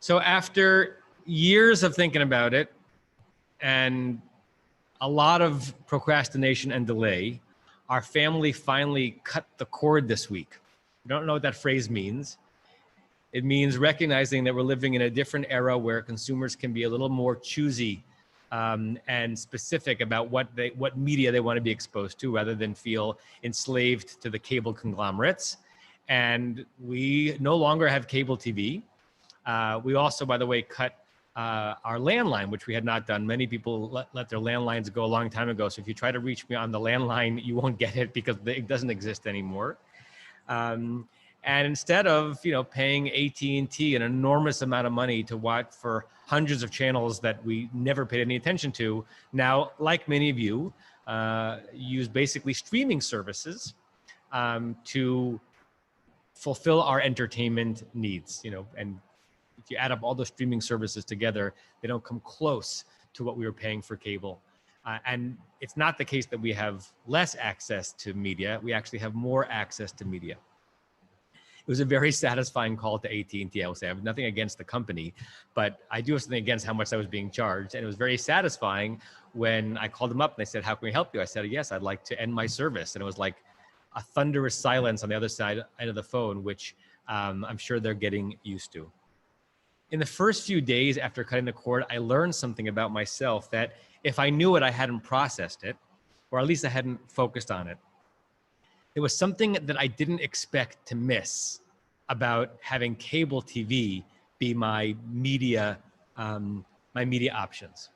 So after years of thinking about it and a lot of procrastination and delay, our family finally cut the cord this week. I don't know what that phrase means. It means recognizing that we're living in a different era where consumers can be a little more choosy and specific about what media they want to be exposed to, rather than feel enslaved to the cable conglomerates. And we no longer have cable TV. We also, by the way, cut our landline, which we had not done. Many people let their landlines go a long time ago. So if you try to reach me on the landline, you won't get it because it doesn't exist anymore. And instead of paying AT&T an enormous amount of money to watch for hundreds of channels that we never paid any attention to, now, like many of you, use basically streaming services to fulfill our entertainment needs. And if you add up all the streaming services together, they don't come close to what we were paying for cable. And it's not the case that we have less access to media. We actually have more access to media. It was a very satisfying call to AT&T. I will say I have nothing against the company, but I do have something against how much I was being charged. And it was very satisfying when I called them up and they said, "How can we help you?" I said, "Yes, I'd like to end my service." And it was like a thunderous silence on the other side of the phone, which I'm sure they're getting used to. In the first few days after cutting the cord, I learned something about myself that if I knew it, I hadn't processed it, or at least I hadn't focused on it. There was something that I didn't expect to miss about having cable TV be my media options.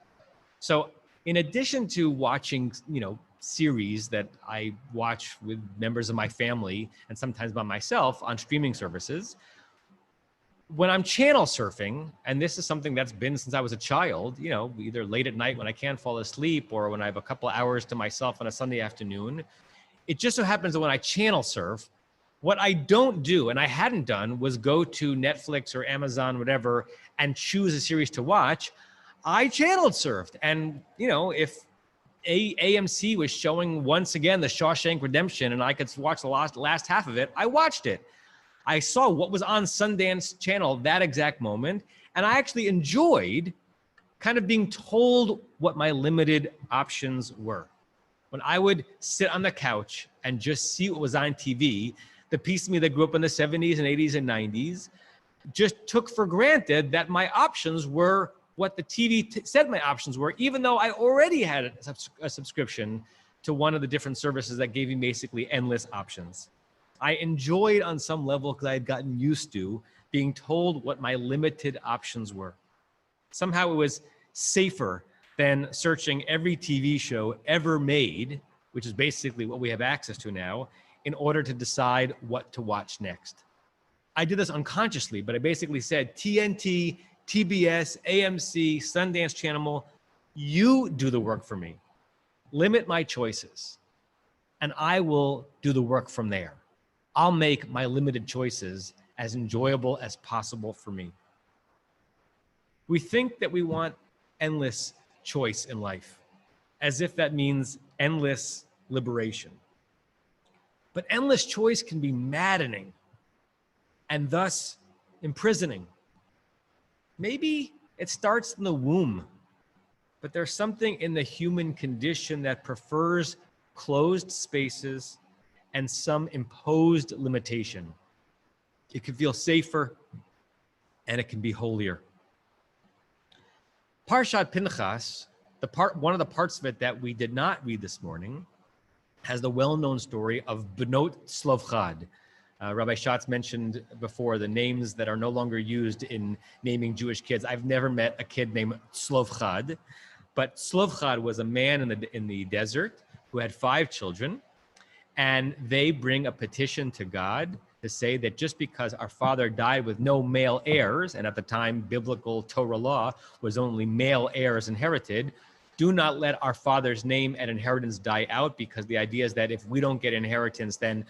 So in addition to watching, series that I watch with members of my family and sometimes by myself on streaming services, when I'm channel surfing, and this is something that's been since I was a child, either late at night when I can't fall asleep or when I have a couple hours to myself on a Sunday afternoon, it just so happens that when I channel surf, what I don't do, and I hadn't done, was go to Netflix or Amazon, whatever, and choose a series to watch. I channel surfed. And, if AMC was showing once again The Shawshank Redemption and I could watch the last half of it, I watched it. I saw what was on Sundance Channel that exact moment, and I actually enjoyed kind of being told what my limited options were. When I would sit on the couch and just see what was on TV, the piece of me that grew up in the 70s and 80s and 90s just took for granted that my options were what the TV said my options were, even though I already had a subscription to one of the different services that gave me basically endless options. I enjoyed on some level because I had gotten used to being told what my limited options were. Somehow it was safer than searching every TV show ever made, which is basically what we have access to now, in order to decide what to watch next. I did this unconsciously, but I basically said, TNT, TBS, AMC, Sundance Channel, you do the work for me. Limit my choices, and I will do the work from there. I'll make my limited choices as enjoyable as possible for me. We think that we want endless choice in life, as if that means endless liberation. But endless choice can be maddening and thus imprisoning. Maybe it starts in the womb, but there's something in the human condition that prefers closed spaces and some imposed limitation. It can feel safer and it can be holier. Parshat Pinchas, one of the parts of it that we did not read this morning, has the well-known story of Bnot Tzlofchad. Rabbi Schatz mentioned before the names that are no longer used in naming Jewish kids. I've never met a kid named Tzlofchad, but Tzlofchad was a man in the desert who had 5 children, and they bring a petition to God to say that just because our father died with no male heirs, and at the time biblical Torah law was only male heirs inherited, do not let our father's name and inheritance die out, because the idea is that if we don't get inheritance, then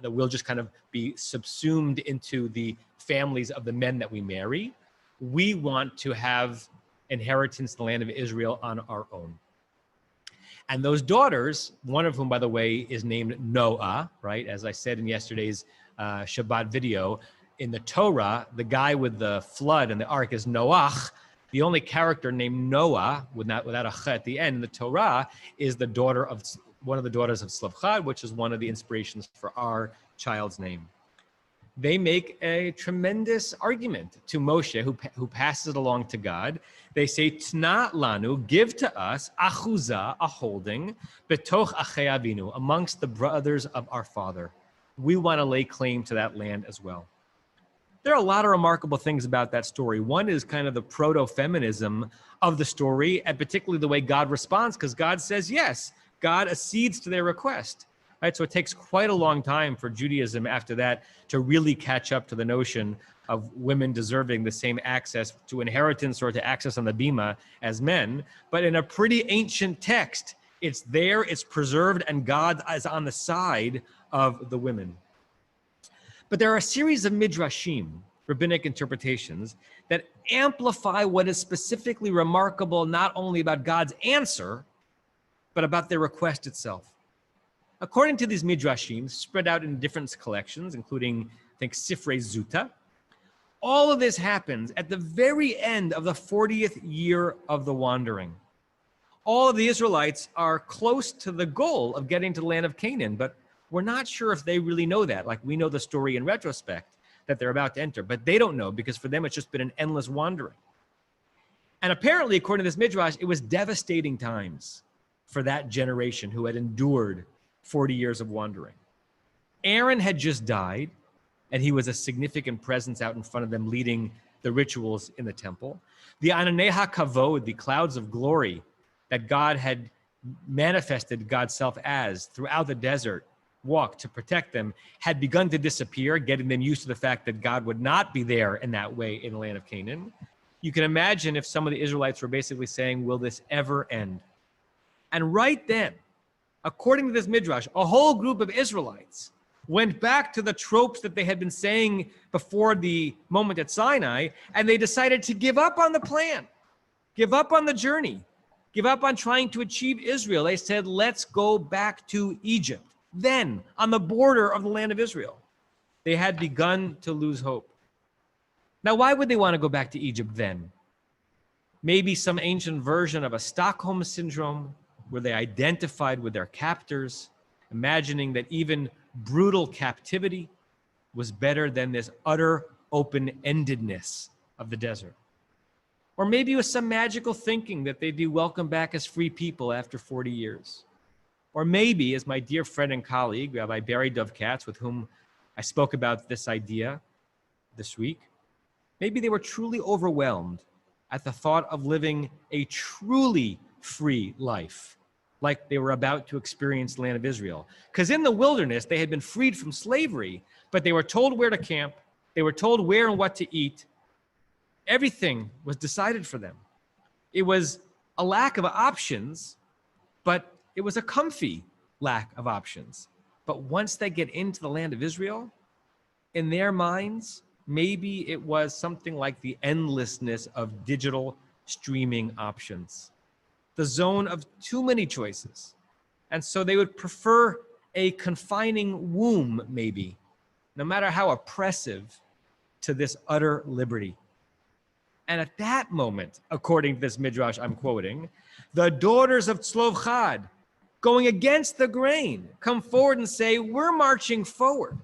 we'll just kind of be subsumed into the families of the men that we marry. We want to have inheritance in the land of Israel on our own. And those daughters, one of whom, by the way, is named Noah, right? As I said in yesterday's Shabbat video, in the Torah, the guy with the flood and the ark is Noach. The only character named Noah, without a ch at the end in the Torah, is one of the daughters of Slavchad, which is one of the inspirations for our child's name. They make a tremendous argument to Moshe, who passes it along to God. They say, Tna lanu, give to us, achuzah, a holding, betoch achei avinu, amongst the brothers of our father. We want to lay claim to that land as well. There are a lot of remarkable things about that story. One is kind of the proto-feminism of the story, and particularly the way God responds, because God says yes. God accedes to their request. Right? So it takes quite a long time for Judaism after that to really catch up to the notion of women deserving the same access to inheritance or to access on the bima as men. But in a pretty ancient text, it's there, it's preserved, and God is on the side of the women. But there are a series of midrashim, rabbinic interpretations, that amplify what is specifically remarkable not only about God's answer, but about their request itself. According to these midrashim, spread out in different collections, including, I think, Sifrei Zuta, all of this happens at the very end of the 40th year of the wandering. All of the Israelites are close to the goal of getting to the land of Canaan, but we're not sure if they really know that. Like, we know the story in retrospect that they're about to enter, but they don't know because for them it's just been an endless wandering. And apparently, according to this midrash, it was devastating times for that generation who had endured 40 years of wandering. Aaron had just died, and he was a significant presence out in front of them leading the rituals in the temple. The Ananei HaKavod, the clouds of glory that God had manifested God's self as throughout the desert walk to protect them, had begun to disappear, getting them used to the fact that God would not be there in that way in the land of Canaan. You can imagine if some of the Israelites were basically saying, will this ever end? And right then, according to this midrash, a whole group of Israelites went back to the tropes that they had been saying before the moment at Sinai, and they decided to give up on the plan, give up on the journey, give up on trying to achieve Israel. They said, let's go back to Egypt. Then, on the border of the land of Israel, they had begun to lose hope. Now, why would they want to go back to Egypt then? Maybe some ancient version of a Stockholm syndrome, where they identified with their captors, imagining that even brutal captivity was better than this utter open-endedness of the desert. Or maybe it was some magical thinking that they'd be welcomed back as free people after 40 years. Or maybe, as my dear friend and colleague, Rabbi Barry Dovkatz, with whom I spoke about this idea this week, maybe they were truly overwhelmed at the thought of living a truly free life, like they were about to experience the land of Israel. Because in the wilderness, they had been freed from slavery, but they were told where to camp, they were told where and what to eat. Everything was decided for them. It was a lack of options, but it was a comfy lack of options. But once they get into the land of Israel, in their minds, maybe it was something like the endlessness of digital streaming options, the zone of too many choices. And so they would prefer a confining womb, maybe, no matter how oppressive, to this utter liberty. And at that moment, according to this midrash I'm quoting, the daughters of Tzlovchad, going against the grain, come forward and say, we're marching forward.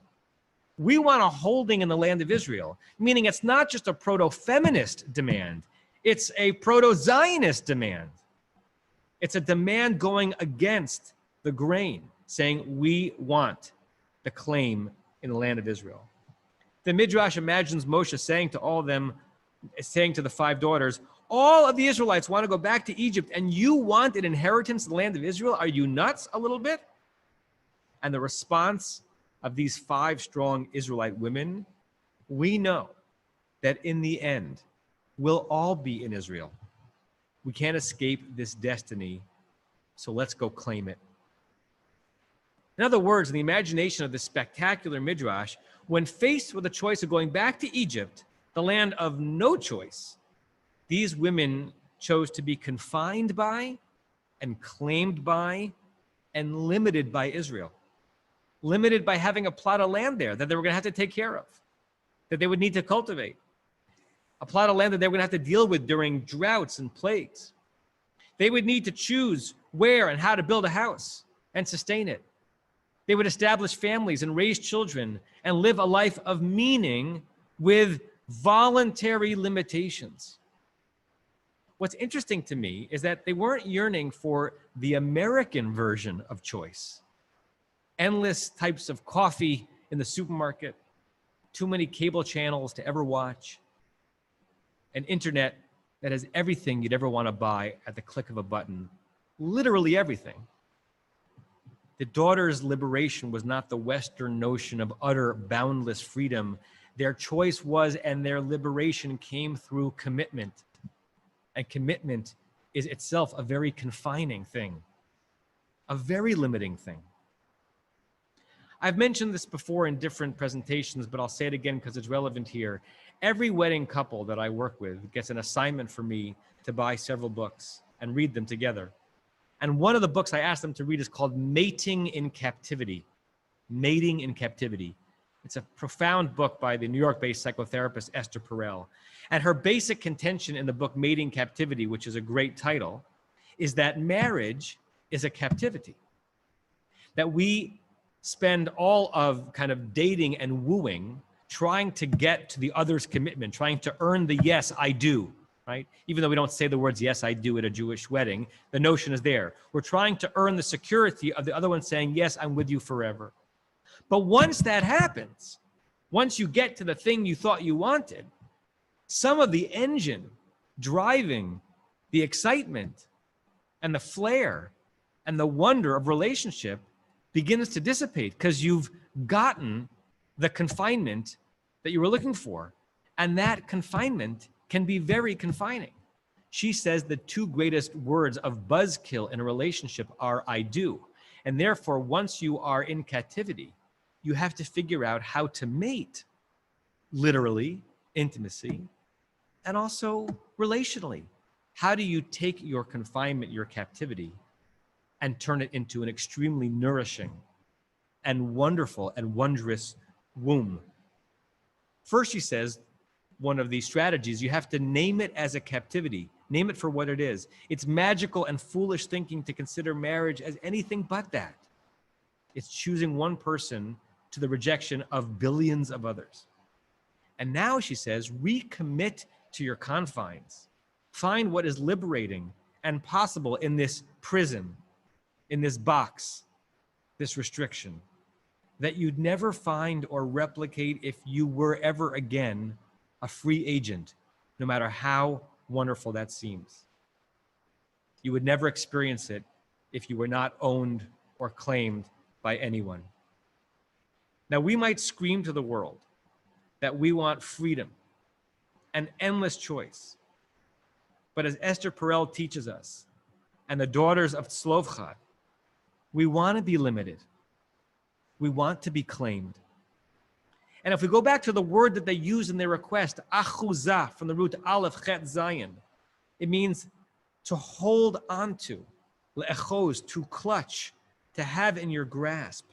We want a holding in the land of Israel, meaning it's not just a proto-feminist demand, it's a proto-Zionist demand. It's a demand going against the grain, saying we want the claim in the land of Israel. The Midrash imagines Moshe saying to all of them, saying to the 5 daughters, all of the Israelites want to go back to Egypt, and you want an inheritance in the land of Israel? Are you nuts a little bit? And the response of these 5 strong Israelite women, we know that in the end, we'll all be in Israel. We can't escape this destiny, so let's go claim it. In other words, in the imagination of this spectacular midrash, when faced with the choice of going back to Egypt, the land of no choice, these women chose to be confined by and claimed by and limited by Israel. Limited by having a plot of land there that they were going to have to take care of. that they would need to cultivate, a plot of land that they were going to have to deal with during droughts and plagues. They would need to choose where and how to build a house and sustain it. They would establish families and raise children and live a life of meaning with voluntary limitations. What's interesting to me is that they weren't yearning for the American version of choice. Endless types of coffee in the supermarket, too many cable channels to ever watch, an internet that has everything you'd ever want to buy at the click of a button, literally everything. The daughters' liberation was not the Western notion of utter boundless freedom. Their choice was, and their liberation came through commitment. And commitment is itself a very confining thing, a very limiting thing. I've mentioned this before in different presentations, but I'll say it again because it's relevant here. Every wedding couple that I work with gets an assignment for me to buy several books and read them together. And one of the books I asked them to read is called Mating in Captivity. Mating in Captivity. It's a profound book by the New York-based psychotherapist Esther Perel. And her basic contention in the book Mating Captivity, which is a great title, is that marriage is a captivity. That we spend all of kind of dating and wooing trying to get to the other's commitment, trying to earn the yes, I do. Right? Even though we don't say the words, yes, I do at a Jewish wedding, the notion is there. We're trying to earn the security of the other one saying, yes, I'm with you forever. But once that happens, once you get to the thing you thought you wanted, some of the engine driving the excitement and the flair and the wonder of relationship begins to dissipate because you've gotten the confinement that you were looking for. And that confinement can be very confining. She says the two greatest words of buzzkill in a relationship are I do. And therefore, once you are in captivity, you have to figure out how to mate, literally, intimacy, and also relationally. How do you take your confinement, your captivity, and turn it into an extremely nourishing and wonderful and wondrous womb? First, she says, one of these strategies, you have to name it as a captivity. Name it for what it is. It's magical and foolish thinking to consider marriage as anything but that. It's choosing one person to the rejection of billions of others. And now, she says, recommit to your confines. Find what is liberating and possible in this prison, in this box, this restriction, that you'd never find or replicate if you were ever again a free agent, no matter how wonderful that seems. You would never experience it if you were not owned or claimed by anyone. Now, we might scream to the world that we want freedom and endless choice. But as Esther Perel teaches us, and the daughters of Tzlofchad, we want to be limited. We want to be claimed. And if we go back to the word that they use in their request, achuzah, from the root aleph chet zayin, it means to hold onto, le'echoz, to clutch, to have in your grasp.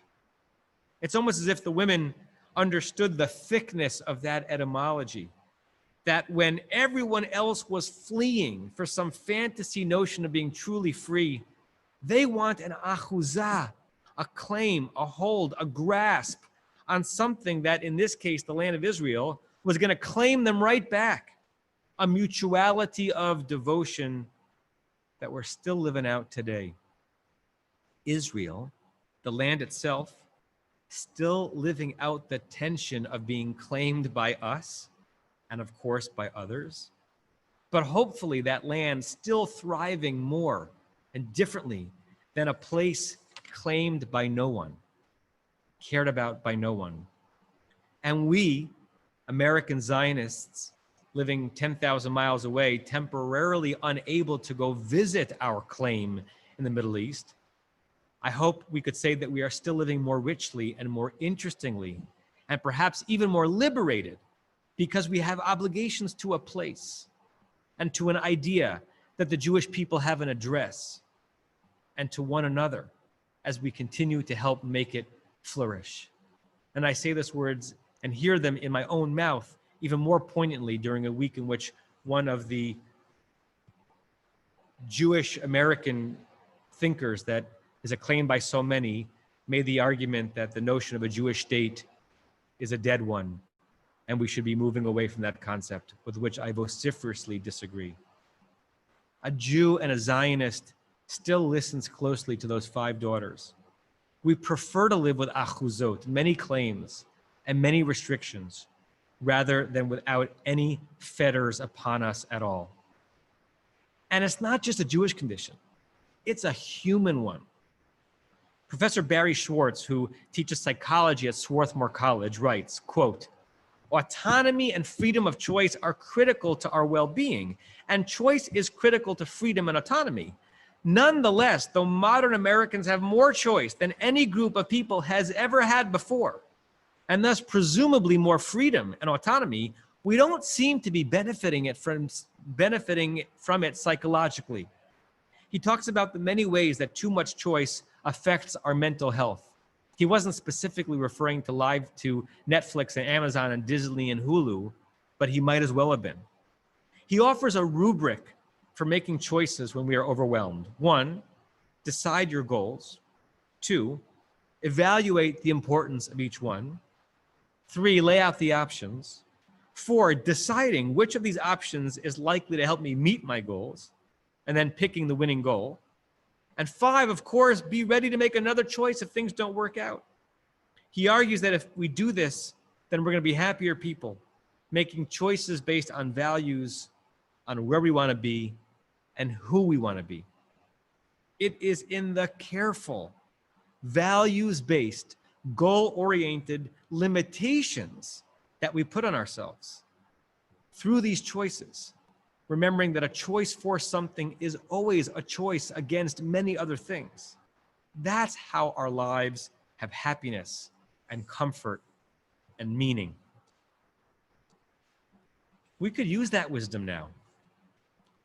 It's almost as if the women understood the thickness of that etymology, that when everyone else was fleeing for some fantasy notion of being truly free, they want an achuzah, a claim, a hold, a grasp on something that, in this case, the land of Israel, was going to claim them right back. A mutuality of devotion that we're still living out today. Israel, the land itself, still living out the tension of being claimed by us, and of course by others. But hopefully that land still thriving more and differently than a place claimed by no one, cared about by no one. And we, American Zionists, living 10,000 miles away, temporarily unable to go visit our claim in the Middle East, I hope we could say that we are still living more richly and more interestingly, and perhaps even more liberated, because we have obligations to a place and to an idea that the Jewish people have an address, and to one another as we continue to help make it flourish. And I say these words and hear them in my own mouth even more poignantly during a week in which one of the Jewish American thinkers that is acclaimed by so many made the argument that the notion of a Jewish state is a dead one, and we should be moving away from that concept, with which I vociferously disagree. A Jew and a Zionist still listens closely to those 5 daughters. We prefer to live with achuzot, many claims and many restrictions, rather than without any fetters upon us at all. And it's not just a Jewish condition, it's a human one. Professor Barry Schwartz, who teaches psychology at Swarthmore College, writes, quote, "Autonomy and freedom of choice are critical to our well-being, and choice is critical to freedom and autonomy. Nonetheless, though modern Americans have more choice than any group of people has ever had before, and thus presumably more freedom and autonomy, we don't seem to be benefiting from it psychologically." He talks about the many ways that too much choice affects our mental health. He wasn't specifically referring to Netflix and Amazon and Disney and Hulu, but he might as well have been. He offers a rubric for making choices when we are overwhelmed. 1, decide your goals. 2, evaluate the importance of each one. 3, lay out the options. 4, deciding which of these options is likely to help me meet my goals, and then picking the winning goal. And 5, of course, be ready to make another choice if things don't work out. He argues that if we do this, then we're going to be happier people, making choices based on values, on where we want to be, and who we want to be. It is in the careful, values-based, goal-oriented limitations that we put on ourselves through these choices, remembering that a choice for something is always a choice against many other things. That's how our lives have happiness and comfort and meaning. We could use that wisdom now.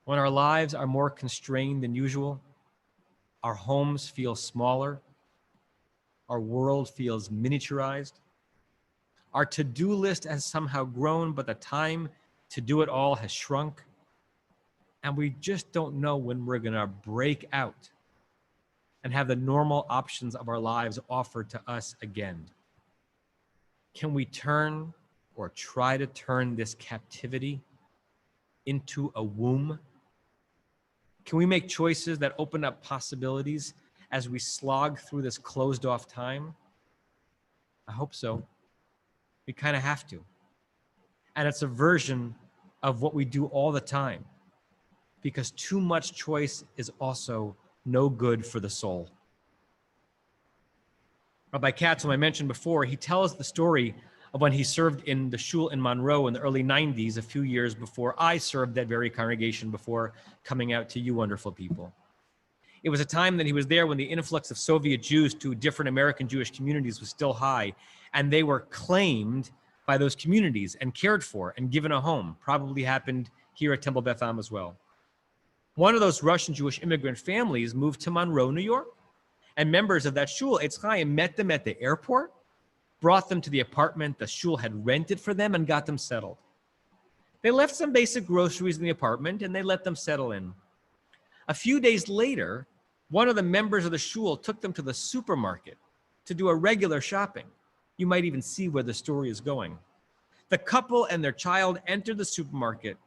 When our lives are more constrained than usual, our homes feel smaller, our world feels miniaturized, our to-do list has somehow grown, but the time to do it all has shrunk, and we just don't know when we're gonna break out and have the normal options of our lives offered to us again. Can we turn or try to turn this captivity into a womb? Can we make choices that open up possibilities as we slog through this closed off time? I hope so. We kind of have to. And it's a version of what we do all the time, because too much choice is also no good for the soul. Rabbi Katz, whom I mentioned before, he tells the story of when he served in the shul in Monroe in the early 90s, a few years before I served that very congregation before coming out to you wonderful people. It was a time that he was there when the influx of Soviet Jews to different American Jewish communities was still high, and they were claimed by those communities and cared for and given a home. Probably happened here at Temple Beth Am as well. One of those Russian Jewish immigrant families moved to Monroe, New York, and members of that shul, Eitz Chaim, met them at the airport, brought them to the apartment the shul had rented for them, and got them settled. They left some basic groceries in the apartment, and they let them settle in. A few days later, one of the members of the shul took them to the supermarket to do a regular shopping. You might even see where the story is going. The couple and their child entered the supermarket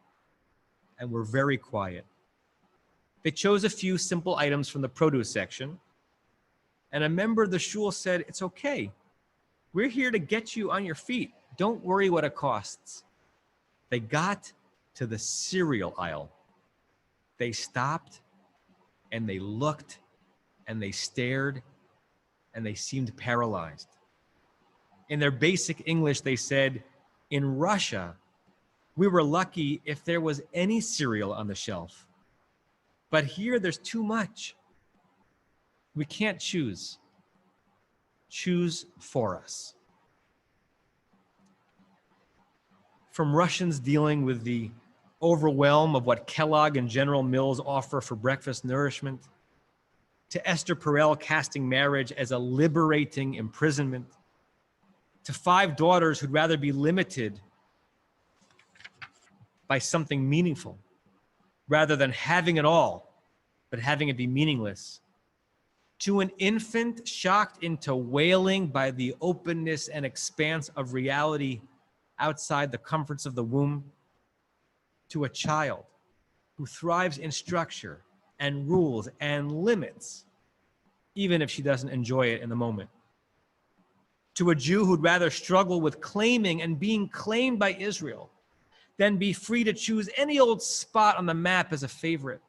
and were very quiet. They chose a few simple items from the produce section, and a member of the shul said, "It's okay. We're here to get you on your feet. Don't worry what it costs." They got to the cereal aisle. They stopped and they looked and they stared and they seemed paralyzed. In their basic English, they said, "In Russia, we were lucky if there was any cereal on the shelf. But here there's too much. We can't choose. Choose for us." From Russians dealing with the overwhelm of what Kellogg and General Mills offer for breakfast nourishment, to Esther Perel casting marriage as a liberating imprisonment, to 5 daughters who'd rather be limited by something meaningful rather than having it all, but having it be meaningless, to an infant shocked into wailing by the openness and expanse of reality outside the comforts of the womb, to a child who thrives in structure and rules and limits, even if she doesn't enjoy it in the moment, to a Jew who'd rather struggle with claiming and being claimed by Israel than be free to choose any old spot on the map as a favorite.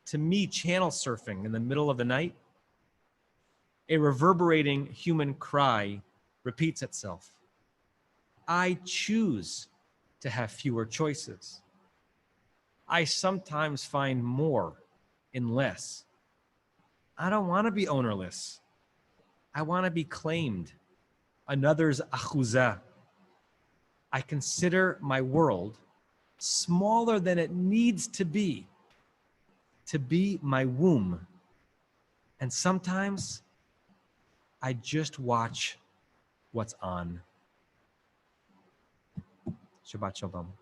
To me, channel surfing in the middle of the night, a reverberating human cry repeats itself. I choose to have fewer choices. I sometimes find more in less. I don't want to be ownerless. I want to be claimed, another's achuzah. I consider my world smaller than it needs to be my womb. And sometimes I just watch what's on. Shabbat Shalom.